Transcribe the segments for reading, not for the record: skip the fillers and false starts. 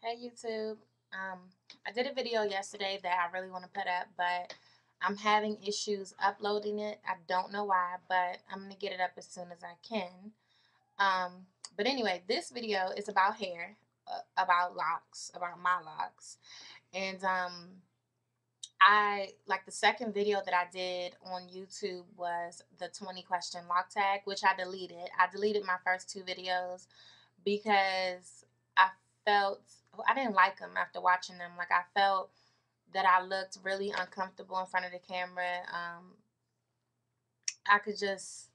Hey YouTube. I did a video yesterday that I really want to put up, but I'm having issues uploading it. I don't know why, but I'm going to get it up as soon as I can. Um, but anyway, this video is about hair, about locks, about my locks. And I like the second video that I did on YouTube was the 20 question lock tag, which I deleted. I deleted my first two videos because I felt I didn't like them after watching them. Like I felt that I looked really uncomfortable in front of the camera. I could just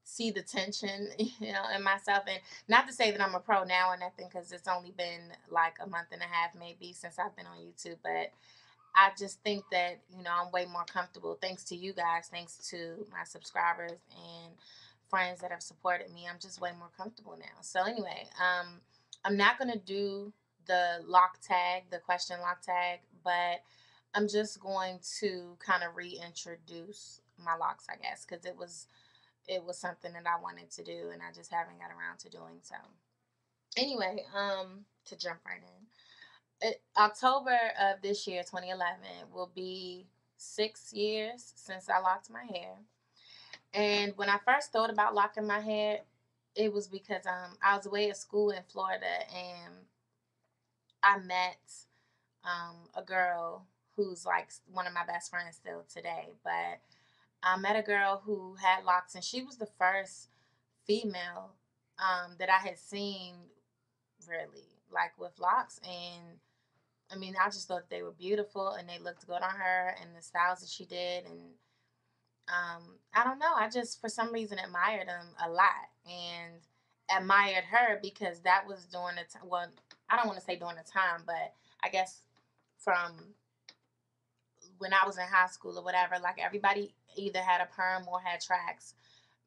see the tension, in myself. And not to say that I'm a pro now or nothing, because it's only been like a month and a half maybe since I've been on YouTube. But I just think that, I'm way more comfortable thanks to you guys, thanks to my subscribers and friends that have supported me. I'm just way more comfortable now. So anyway, I'm not going to do the lock tag, the question lock tag, but I'm just going to kind of reintroduce my locks, I guess, because it was something that I wanted to do and I just haven't got around to doing so. Anyway, to jump right in. October of this year, 2011, will be 6 years since I locked my hair. And when I first thought about locking my hair, it was because I was away at school in Florida and I met a girl who's like one of my best friends still today. But I met a girl who had locks, and she was the first female that I had seen really like with locks. And I mean, I just thought they were beautiful and they looked good on her and the styles that she did. And I don't know, I just for some reason admired them a lot and admired her because that was during the time. Well, I don't want to say during the time, but I guess from when I was in high school or whatever, like everybody either had a perm or had tracks,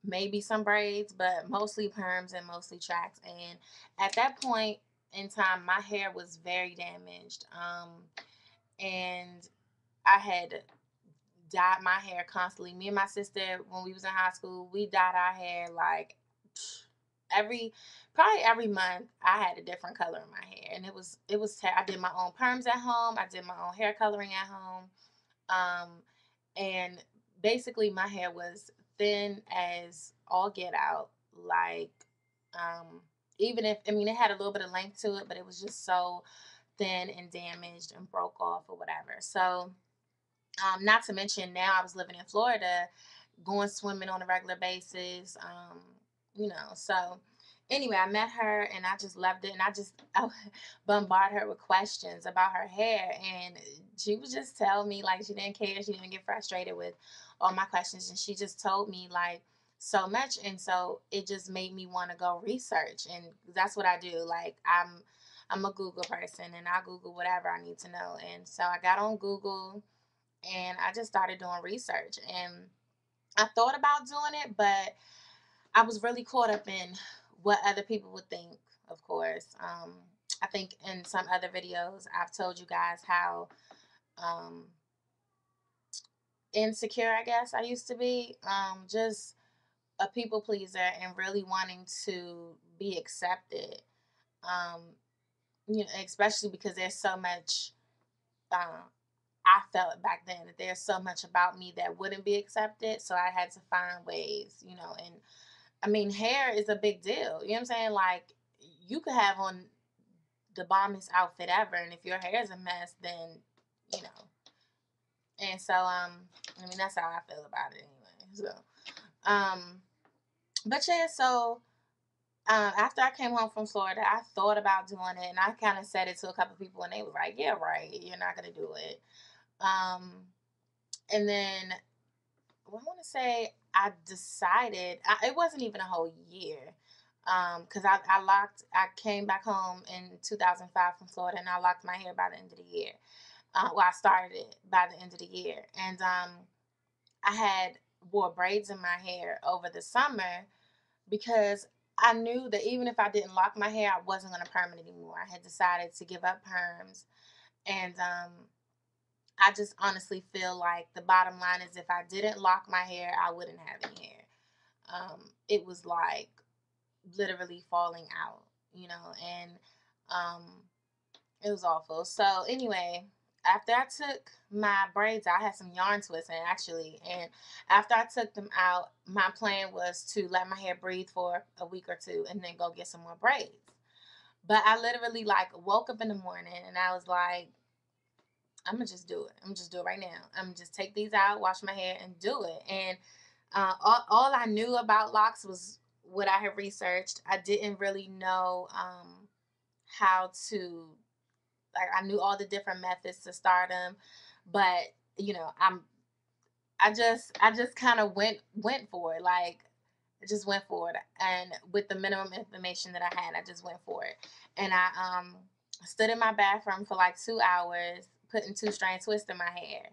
maybe some braids, but mostly perms and mostly tracks. And at that point in time, my hair was very damaged. And I had dyed my hair constantly. Me and my sister, when we was in high school, we dyed our hair like every probably every month. I had a different color in my hair, and I did my own perms at home. I did my own hair coloring at home. Um, and basically my hair was thin as all get out. Like, um, even if, I mean, it had a little bit of length to it, but it was just so thin and damaged and broke off or whatever. So, not to mention now I was living in Florida, going swimming on a regular basis. So anyway, I met her and I just loved it, and I bombarded her with questions about her hair, and she would just tell me like she didn't care, she didn't get frustrated with all my questions, and she just told me like so much, and so it just made me want to go research, and that's what I do. Like I'm a Google person, and I Google whatever I need to know, and so I got on Google and I just started doing research, and I thought about doing it, but I was really caught up in what other people would think, of course. I think in some other videos, I've told you guys how um, insecure, I guess, I used to be. Just a people pleaser and really wanting to be accepted. Um, especially because there's so much. I felt back then that there's so much about me that wouldn't be accepted, so I had to find ways, and I mean, hair is a big deal. You know what I'm saying? Like, you could have on the bombest outfit ever, and if your hair is a mess, then you know. And so, I mean, that's how I feel about it anyway. So, but yeah, so after I came home from Florida, I thought about doing it, and I kind of said it to a couple people, and they were like, "Yeah, right, you're not gonna do it." Um, and then, well, I want to say I decided it wasn't even a whole year. Because I came back home in 2005 from Florida, and I locked my hair by the end of the year. Well, I started it by the end of the year, and I had wore braids in my hair over the summer because I knew that even if I didn't lock my hair, I wasn't going to perm it anymore. I had decided to give up perms, and I just honestly feel like the bottom line is if I didn't lock my hair, I wouldn't have any hair. It was like literally falling out, and um, It was awful. So anyway, after I took my braids out, I had some yarn twists in actually, and after I took them out, my plan was to let my hair breathe for a week or two and then go get some more braids. But I literally like woke up in the morning and I was like, I'm gonna just do it. I'm gonna just do it right now. I'm gonna just take these out, wash my hair, and do it. And all I knew about locks was what I had researched. I didn't really know how to, like, I knew all the different methods to start them, but you know, I just kind of went for it. Like, I just went for it, and with the minimum information that I had, I just went for it. And I stood in my bathroom for like 2 hours, putting two strand twists in my hair.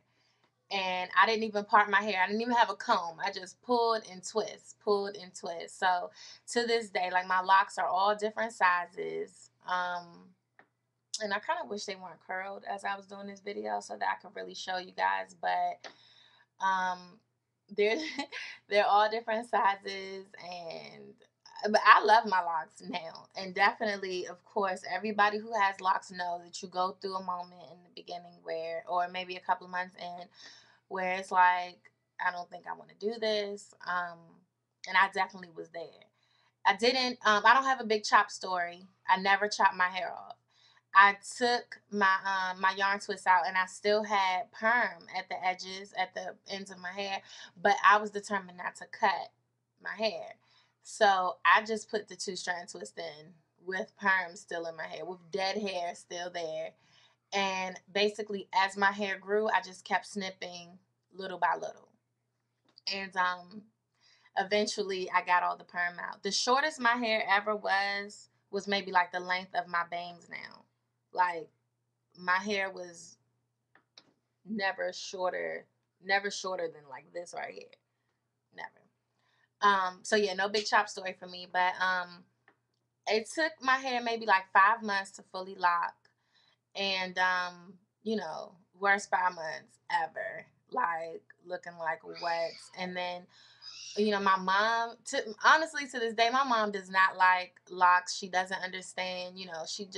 And I didn't even part my hair. I didn't even have a comb. I just pulled and twist, pulled and twist. So to this day, like, my locks are all different sizes. And I kind of wish they weren't curled as I was doing this video so that I could really show you guys. But um, they're they're all different sizes, and but I love my locks now. And definitely, of course, everybody who has locks know that you go through a moment in the beginning where, or maybe a couple of months in, where it's like, I don't think I want to do this. And I definitely was there. I didn't. I don't have a big chop story. I never chopped my hair off. I took my yarn twist out and I still had perm at the edges, at the ends of my hair, but I was determined not to cut my hair. So I just put the two strand twist in with perm still in my hair, with dead hair still there. And basically, as my hair grew, I just kept snipping little by little. And eventually I got all the perm out. The shortest my hair ever was maybe like the length of my bangs now. Like, my hair was never shorter, never shorter than like this right here. Never. So yeah, no big chop story for me, but it took my hair maybe like 5 months to fully lock. And you know, worst 5 months ever. Like, looking like what? And then, you know, my mom, to honestly, to this day, my mom does not like locks. She doesn't understand, you know, she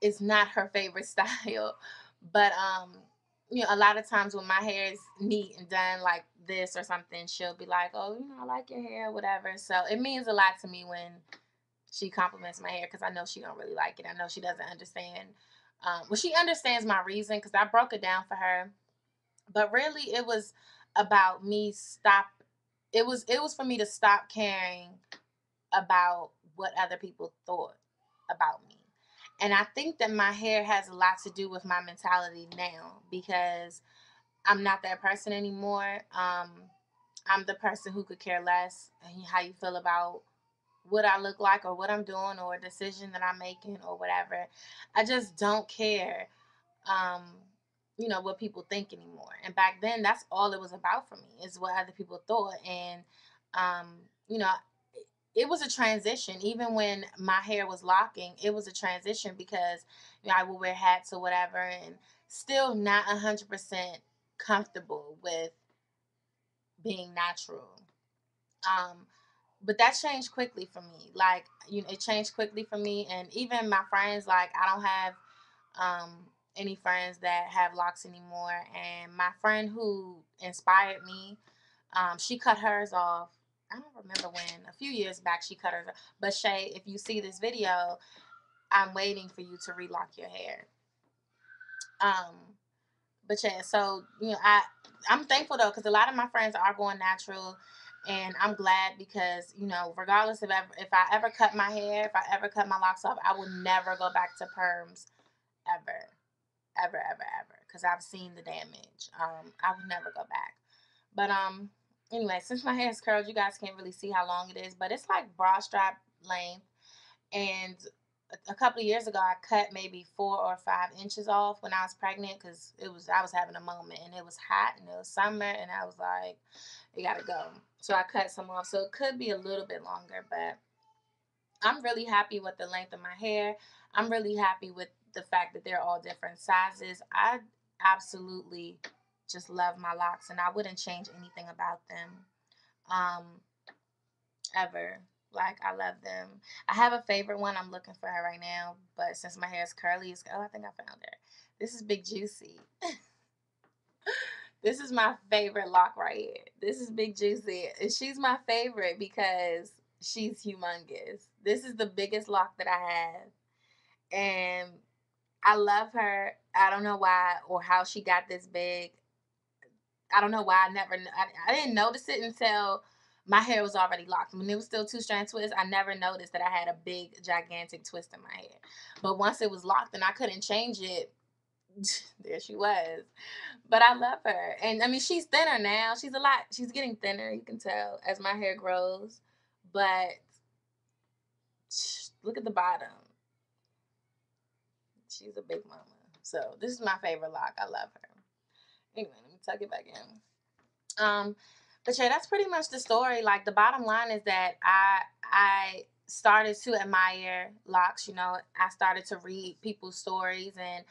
it's not her favorite style. But you know, a lot of times when my hair is neat and done like this or something, she'll be like, "Oh, you know, I like your hair," whatever. So it means a lot to me when she compliments my hair, because I know she don't really like it. I know she doesn't understand. Well, she understands my reason because I broke it down for her. But really, it was about me stop. It was for me to stop caring about what other people thought about me. And I think that my hair has a lot to do with my mentality now, because I'm not that person anymore. I'm the person who could care less how you feel about what I look like or what I'm doing or a decision that I'm making or whatever. I just don't care, um, you know, what people think anymore. And back then, that's all it was about for me, is what other people thought. And, you know, it was a transition. Even when my hair was locking, it was a transition because, you know, I would wear hats or whatever, and still not 100% comfortable with being natural. Um, but that changed quickly for me. Like, you know, it changed quickly for me. And even my friends, like, I don't have um, any friends that have locks anymore. And my friend who inspired me, she cut hers off. I don't remember when. A few years back, she cut hers off. But Shay, if you see this video, I'm waiting for you to relock your hair. Um, but yeah, so, you know, I'm thankful though, because a lot of my friends are going natural, and I'm glad because, you know, regardless of ever, if I ever cut my hair, if I ever cut my locks off, I would never go back to perms ever, ever, ever, ever, because I've seen the damage. I would never go back. But anyway, since my hair is curled, you guys can't really see how long it is, but it's like bra strap length. And a couple of years ago, I cut maybe 4 or 5 inches off when I was pregnant, because I was having a moment and it was hot and it was summer, and I was like, you gotta go. So I cut some off. So it could be a little bit longer, but I'm really happy with the length of my hair. I'm really happy with the fact that they're all different sizes. I absolutely just love my locks, and I wouldn't change anything about them, um, ever. Like, I love them. I have a favorite one. I'm looking for her right now, but since my hair is curly, oh, I think I found her. This is Big Juicy. This is my favorite lock right here. This is Big Juicy. And she's my favorite because she's humongous. This is the biggest lock that I have. And I love her. I don't know why or how she got this big. I don't know why I didn't notice it until my hair was already locked. When it was still two strand twist, I never noticed that I had a big, gigantic twist in my hair. But once it was locked and I couldn't change it, there she was. But I love her. And I mean, she's thinner now. She's getting thinner, you can tell, as my hair grows. But look at the bottom. She's a big mama. So this is my favorite lock. I love her. Anyway, let me tuck it back in. But yeah, that's pretty much the story. Like, the bottom line is that I started to admire locks. You know, I started to read people's stories and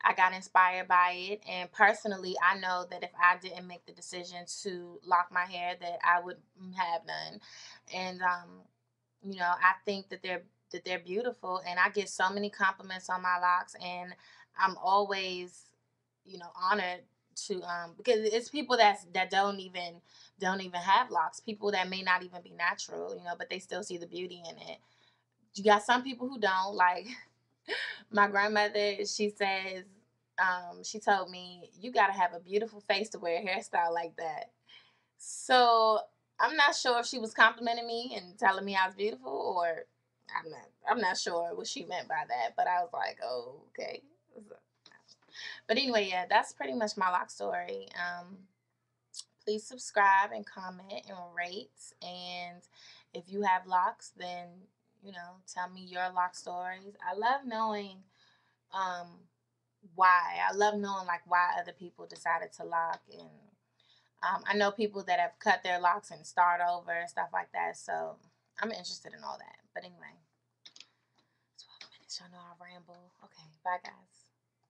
I got inspired by it. And personally, I know that if I didn't make the decision to lock my hair, that I would have none. And you know, I think that they're beautiful, and I get so many compliments on my locks, and I'm always, you know, honored to because it's people that don't even have locks, people that may not even be natural, you know, but they still see the beauty in it. You got some people who don't, like my grandmother. She says, she told me, you got to have a beautiful face to wear a hairstyle like that. So I'm not sure if she was complimenting me and telling me I was beautiful, or I'm not sure what she meant by that. But I was like, oh, okay. So, but anyway, yeah, that's pretty much my lock story. Please subscribe and comment and rate. And if you have locks, then, you know, tell me your lock stories. I love knowing um, why. I love knowing like why other people decided to lock. And I know people that have cut their locks and start over and stuff like that. So I'm interested in all that. But anyway, 12 minutes. Y'all know I ramble. Okay, bye guys.